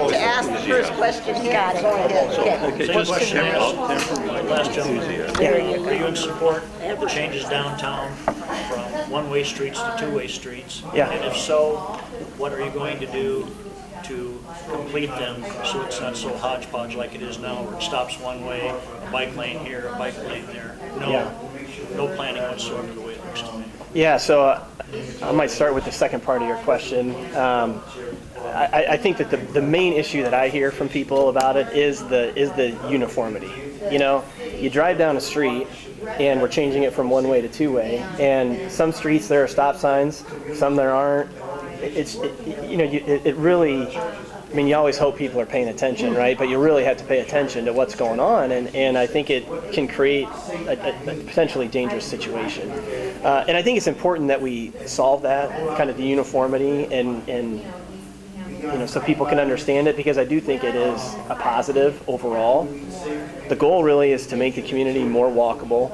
like to ask the first question here. Got it. Go ahead. Okay, just last gentleman, There you are you in support of the changes downtown from one-way streets to two-way streets? Yeah. And if so, what are you going to do to complete them so it's not so hodgepodge like it is now, where it stops one way, a bike lane here, a bike lane there? No planning whatsoever the way it looks to me. Yeah, so I might start with the second part of your question. I think that the main issue that I hear from people about it is the uniformity. You know, you drive down a street and we're changing it from one way to two way, and some streets there are stop signs, some there aren't. It really, I mean, you always hope people are paying attention, right? But you really have to pay attention to what's going on, and I think it can create a potentially dangerous situation. And I think it's important that we solve that, kind of the uniformity, and so people can understand it, because I do think it is a positive overall. The goal really is to make the community more walkable,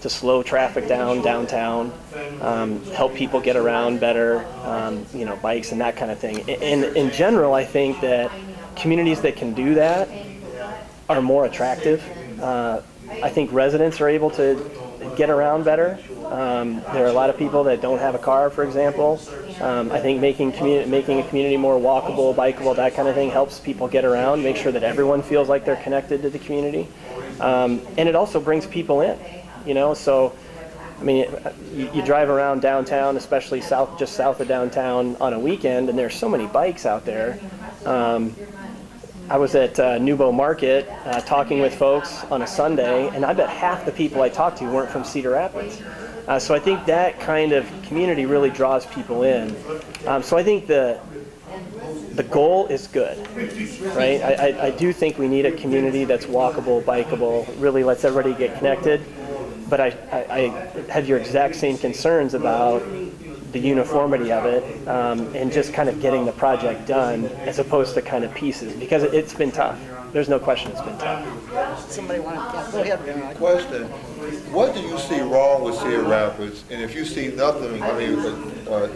to slow traffic down downtown, help people get around better, bikes and that kind of thing. And in general, I think that communities that can do that are more attractive. I think residents are able to get around better. There are a lot of people that don't have a car, for example. I think making a community more walkable, bikeable, that kind of thing helps people get around, make sure that everyone feels like they're connected to the community. And it also brings people in. So, I mean, you drive around downtown, especially just south of downtown on a weekend, and there's so many bikes out there. I was at Nubo Market talking with folks on a Sunday, and I bet half the people I talked to weren't from Cedar Rapids. So I think that kind of community really draws people in. So I think the goal is good, right? I do think we need a community that's walkable, bikeable, really lets everybody get connected. But I have your exact same concerns about the uniformity of it, and just kind of getting the project done as opposed to kind of pieces, because it's been tough. There's no question it's been tough. Somebody want to go ahead. Question: what do you see wrong with Cedar Rapids? And if you see nothing, I mean,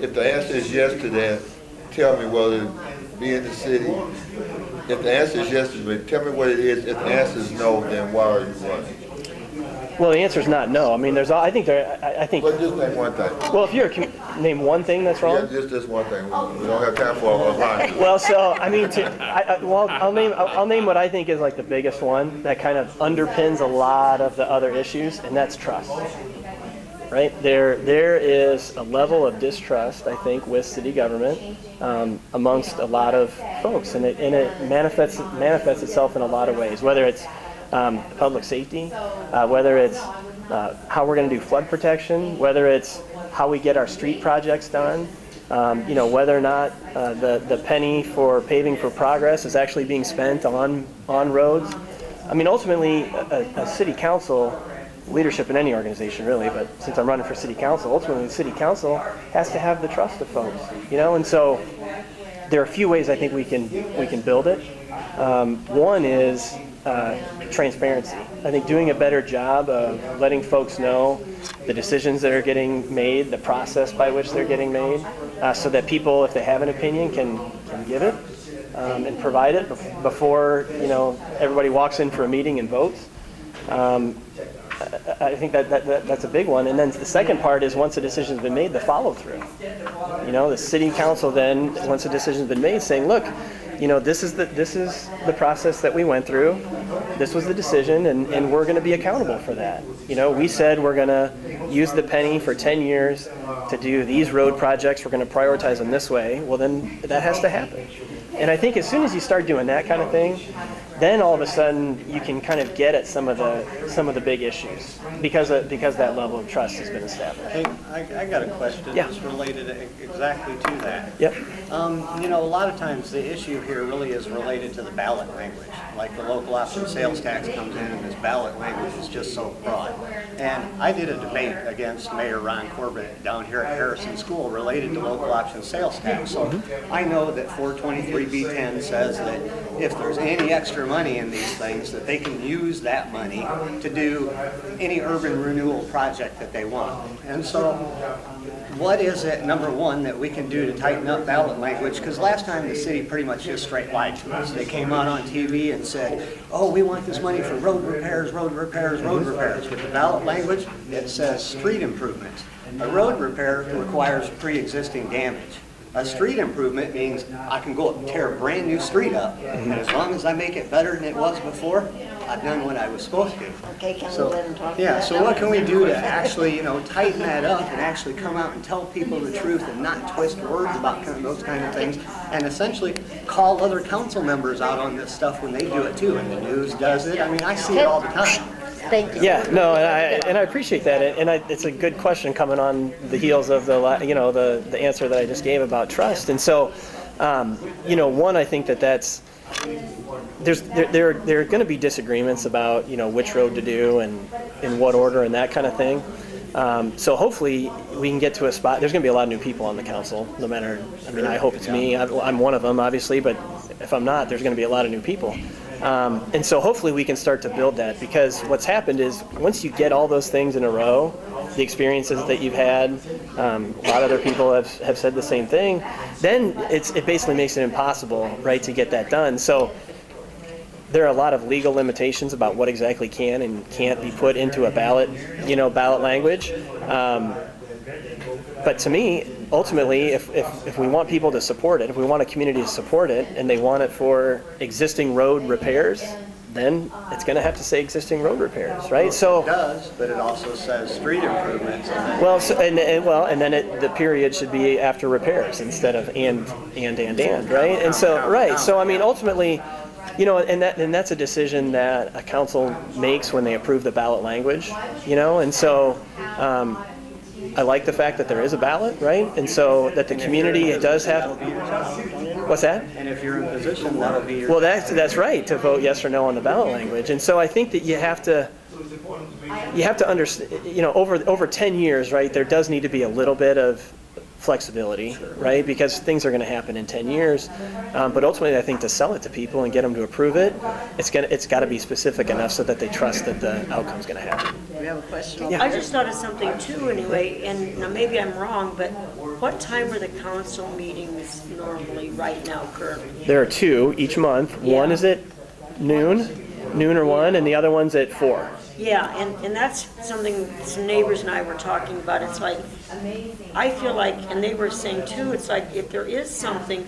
if the answer is yes to that, tell me whether it be in the city. If the answer is yes to me, tell me what it is. If the answer is no, then why are you running? Well, the answer is not no. I mean, I think. But just name one thing. Well, if you're name one thing that's wrong. Yeah, just one thing. We don't have time for a line. Well, so I mean, I'll name what I think is like the biggest one that kind of underpins a lot of the other issues, and that's trust. Right? There is a level of distrust, I think, with city government amongst a lot of folks, and it manifests itself in a lot of ways. Whether it's public safety, whether it's how we're going to do flood protection, whether it's how we get our street projects done, whether or not the penny for paving for progress is actually being spent on roads. I mean, ultimately, a city council, leadership in any organization really, but since I'm running for city council, ultimately the city council has to have the trust of folks, and so there are a few ways I think we can build it. One is transparency. I think doing a better job of letting folks know the decisions that are getting made, the process by which they're getting made, so that people, if they have an opinion, can give it and provide it before everybody walks in for a meeting and votes. I think that's a big one. And then the second part is, once a decision's been made, the follow through. The city council then, once a decision's been made, saying, look, this is the process that we went through. This was the decision, and we're going to be accountable for that. We said we're going to use the penny for 10 years to do these road projects. We're going to prioritize them this way. Well, then that has to happen. And I think as soon as you start doing that kind of thing, then all of a sudden you can kind of get at some of the big issues because that level of trust has been established. Hey, I got a question that's related exactly to that. Yep. A lot of times the issue here really is related to the ballot language. Like the local option sales tax comes in, and this ballot language is just so broad. And I did a debate against Mayor Ron Corbett down here at Harrison School related to local option sales tax. So I know that 423B10 says that if there's any extra money in these things, that they can use that money to do any urban renewal project that they want. And so what is it, number one, that we can do to tighten up ballot language? Because last time the city pretty much just straight lied to us. They came out on TV and said, oh, we want this money for road repairs, road repairs, road repairs. With the ballot language, it says street improvements. A road repair requires pre-existing damage. A street improvement means I can go up and tear a brand new street up, and as long as I make it better than it was before, I've done what I was supposed to. Okay, can we So, let him talk? yeah, about so that? what can we do to actually, tighten that up and actually come out and tell people the truth and not twist words about kind of those kind of things, and essentially call other council members out on this stuff when they do it too, and the news does it. I mean, I see it all the time. Thank you. Yeah, no, and I appreciate that, and it's a good question coming on the heels of the answer that I just gave about trust. And so, one, I think that's there are going to be disagreements about which road to do and in what order and that kind of thing. So hopefully we can get to a spot. There's going to be a lot of new people on the council, no matter. I mean, I hope it's me. I'm one of them, obviously, but if I'm not, there's going to be a lot of new people. And so hopefully we can start to build that, because what's happened is once you get all those things in a row, the experiences that you've had, a lot of other people have said the same thing, then it basically makes it impossible, right, to get that done. So there are a lot of legal limitations about what exactly can and can't be put into a ballot language. But to me, ultimately, if we want people to support it, if we want a community to support it, and they want it for existing road repairs, then it's going to have to say existing road repairs, right? So It does, but it also says street improvements. well, so, and then the period should be after repairs instead of and, right? And so right. So I mean, ultimately, and that's a decision that a council makes when they approve the ballot language, and so. I like the fact that there is a ballot, right? And so that the community does have. What's that? And if you're in position, that'll be your. Well, that's right, to vote yes or no on the ballot language. And so I think that you have to understand. Over 10 years, right? There does need to be a little bit of flexibility, right? Because things are going to happen in 10 years. But ultimately, I think to sell it to people and get them to approve it, it's got to be specific enough so that they trust that the outcome's going to happen. We have a question. I just thought of something too anyway, and now maybe I'm wrong, but what time are the council meetings normally right now currently? There are 2 each month. Yeah. One is at noon or 1, and the other one's at 4. Yeah, and that's something some neighbors and I were talking about. It's like, I feel like, and they were saying too, it's like if there is something,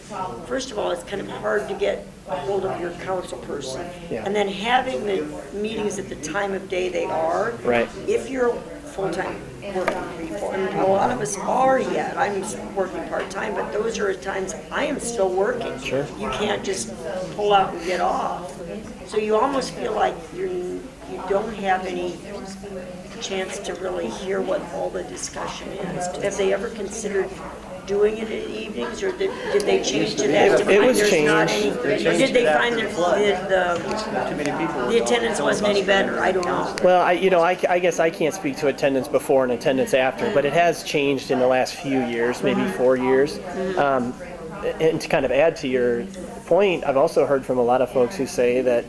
first of all, it's kind of hard to get a hold of your council person. Yeah. And then having the meetings at the time of day they are. Right. If you're full-time working people, and a lot of us are yet, I'm working part-time, but those are times I am still working. Sure. You can't just pull out and get off. So you almost feel like you don't have any chance to really hear what all the discussion is. Have they ever considered doing it in evenings, or did they change to that? It was There's not changed. any- Or did they find that the attendance wasn't any better? I don't know. Well, I guess I can't speak to attendance before and attendance after, but it has changed in the last few years, maybe 4 years. And to kind of add to your point, I've also heard from a lot of folks who say that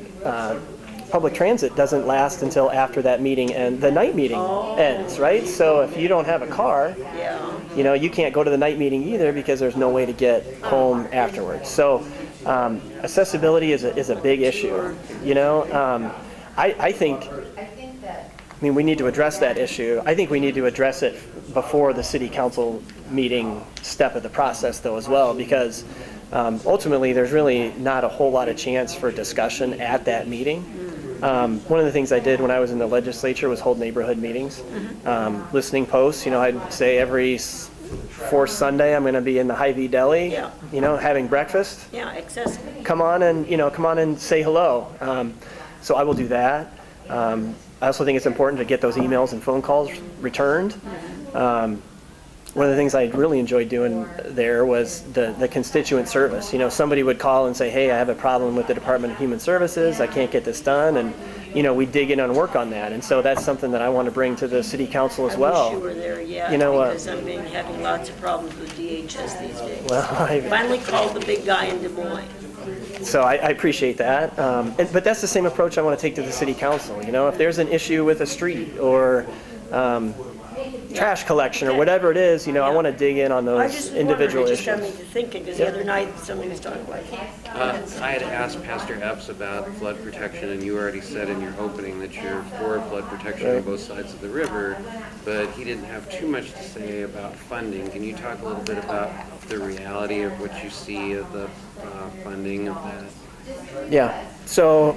public transit doesn't last until after that meeting and the night meeting ends, right? So if you don't have a car, Yeah. you can't go to the night meeting either because there's no way to get home afterwards. So accessibility is a big issue. I think, we need to address that issue. I think we need to address it before the city council meeting step of the process, though, as well, because ultimately there's really not a whole lot of chance for discussion at that meeting. One of the things I did when I was in the legislature was hold neighborhood meetings, listening posts. I'd say every fourth Sunday I'm going to be in the Hy-Vee Deli, Yeah. having breakfast. Yeah, accessible. Come on and say hello. So I will do that. I also think it's important to get those emails and phone calls returned. One of the things I really enjoyed doing there was the constituent service. Somebody would call and say, hey, I have a problem with the Department of Human Services. I can't get this done. And, we dig in and work on that. And so that's something that I want to bring to the city council as well. I wish you were there, yeah, because I've been having lots of problems with DHS these days. Well, Finally called the big guy in Des Moines. So I appreciate that. But that's the same approach I want to take to the city council. You know, if there's an issue with a street or trash collection or whatever it is, you know, I want to dig in on I those just individual wondered, it just got me issues. to thinking, because the other night, somebody was talking about, I had asked Pastor Epps about flood protection, and you already said in your opening that you're for flood protection on both sides of the river, but he didn't have too much to say about funding. Can you talk a little bit about the reality of what you see of the funding of that? Yeah. So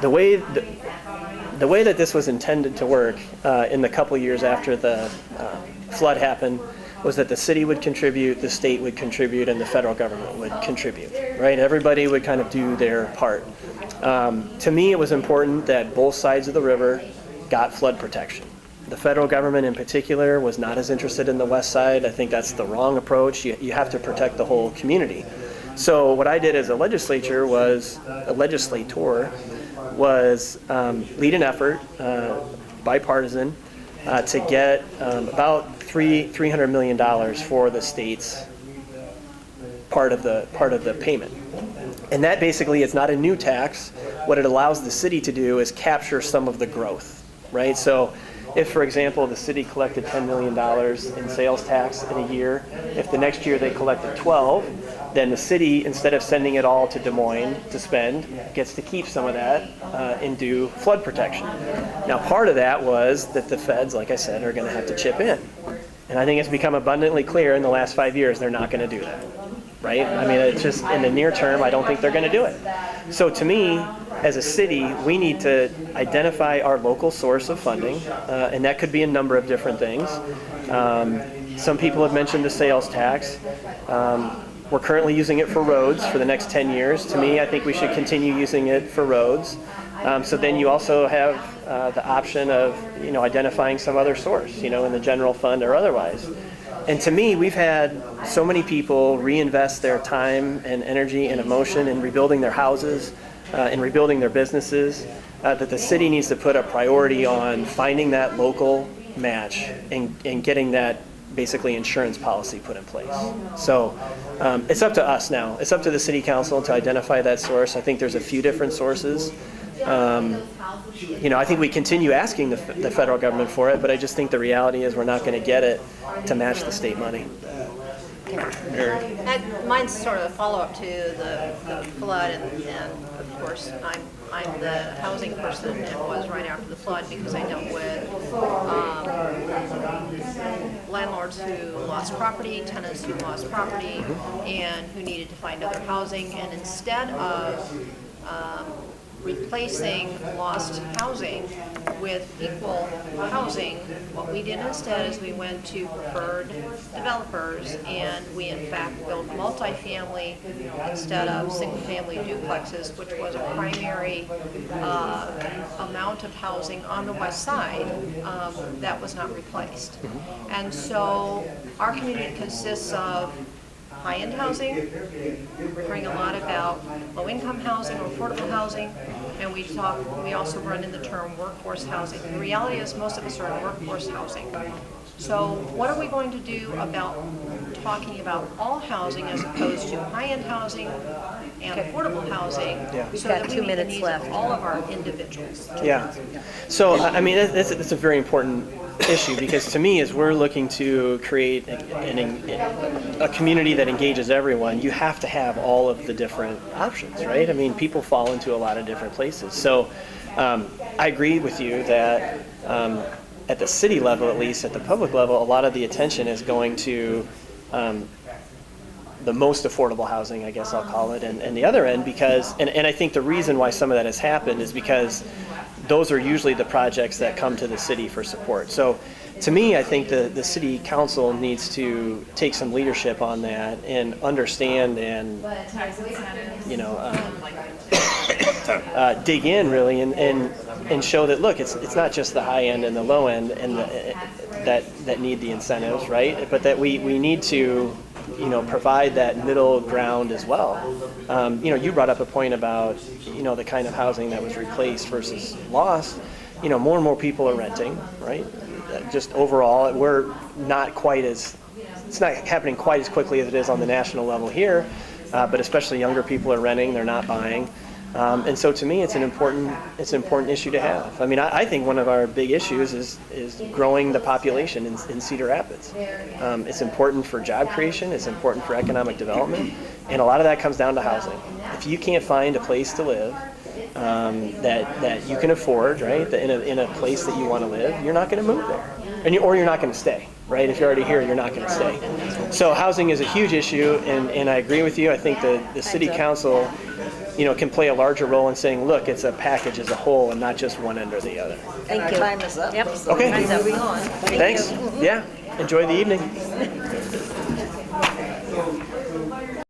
the way that this was intended to work in the couple years after the flood happened was that the city would contribute, the state would contribute, and the federal government would contribute, right? Everybody would kind of do their part. To me, it was important that both sides of the river got flood protection. The federal government in particular was not as interested in the west side. I think that's the wrong approach. You have to protect the whole community. So what I did as a legislator was lead an effort, bipartisan, to get about $300 million for the state's part of the payment. And that basically is not a new tax. What it allows the city to do is capture some of the growth, right? So if, for example, the city collected $10 million in sales tax in a year, if the next year they collected 12, then the city, instead of sending it all to Des Moines to spend, gets to keep some of that and do flood protection. Now, part of that was that the feds, like I said, are going to have to chip in. And I think it's become abundantly clear in the last 5 years they're not going to do that, right? I mean, it's just in the near term, I don't think they're going to do it. So to me, as a city, we need to identify our local source of funding, and that could be a number of different things. Some people have mentioned the sales tax. We're currently using it for roads for the next 10 years. To me, I think we should continue using it for roads. So then you also have the option of, you know, identifying some other source, you know, in the general fund or otherwise. And to me, we've had so many people reinvest their time and energy and emotion in rebuilding their houses, in rebuilding their businesses, that the city needs to put a priority on finding that local match and getting that basically insurance policy put in place. So it's up to us now. It's up to the city council to identify that source. I think there's a few different sources. You know, I think we continue asking the federal government for it, but I just think the reality is we're not going to get it to match the state money. Mine's sort of a follow-up to the flood, and of course, I'm the housing person and was right after the flood because I dealt with landlords who lost property, tenants who lost property, and who needed to find other housing. And instead of replacing lost housing with equal housing, what we did instead is we went to preferred developers, and we in fact built multifamily instead of single-family duplexes, which was a primary amount of housing on the west side that was not replaced. And so our community consists of high-end housing. We're hearing a lot about low-income housing or affordable housing, and we also run in the term workforce housing. The reality is most of us are in workforce housing. So what are we going to do about talking about all housing as opposed to high-end housing and affordable housing, so that we meet the needs of all of our individuals? Yeah. So, I mean, that's a very important issue, because to me, as we're looking to create a community that engages everyone, you have to have all of the different options, right? I mean, people fall into a lot of different places. So I agree with you that at the city level, at least at the public level, a lot of the attention is going to the most affordable housing, I guess I'll call it, and the other end, because, and I think the reason why some of that has happened is because those are usually the projects that come to the city for support. So to me, I think the city council needs to take some leadership on that and understand and, you know, dig in really and show that, look, it's not just the high end and the low end and that need the incentives, right? But that we need to, you know, provide that middle ground as well. You know, you brought up a point about, you know, the kind of housing that was replaced versus lost. You know, more and more people are renting, right? Just overall, we're not quite as, it's not happening quite as quickly as it is on the national level here. but especially younger people are renting, they're not buying. And so to me, it's an important issue to have. I mean, I think one of our big issues is growing the population in Cedar Rapids. It's important for job creation, it's important for economic development, and a lot of that comes down to housing. If you can't find a place to live that you can afford, right, in a place that you want to live, you're not going to move there, or you're not going to stay. Right? If you're already here, you're not going to stay. So housing is a huge issue, and I agree with you. I think the city council, can play a larger role in saying, look, it's a package as a whole and not just one end or the other. Thank you. Time is up. Yep. Okay. Time's up. Moving on. Thanks. Yeah. Enjoy the evening.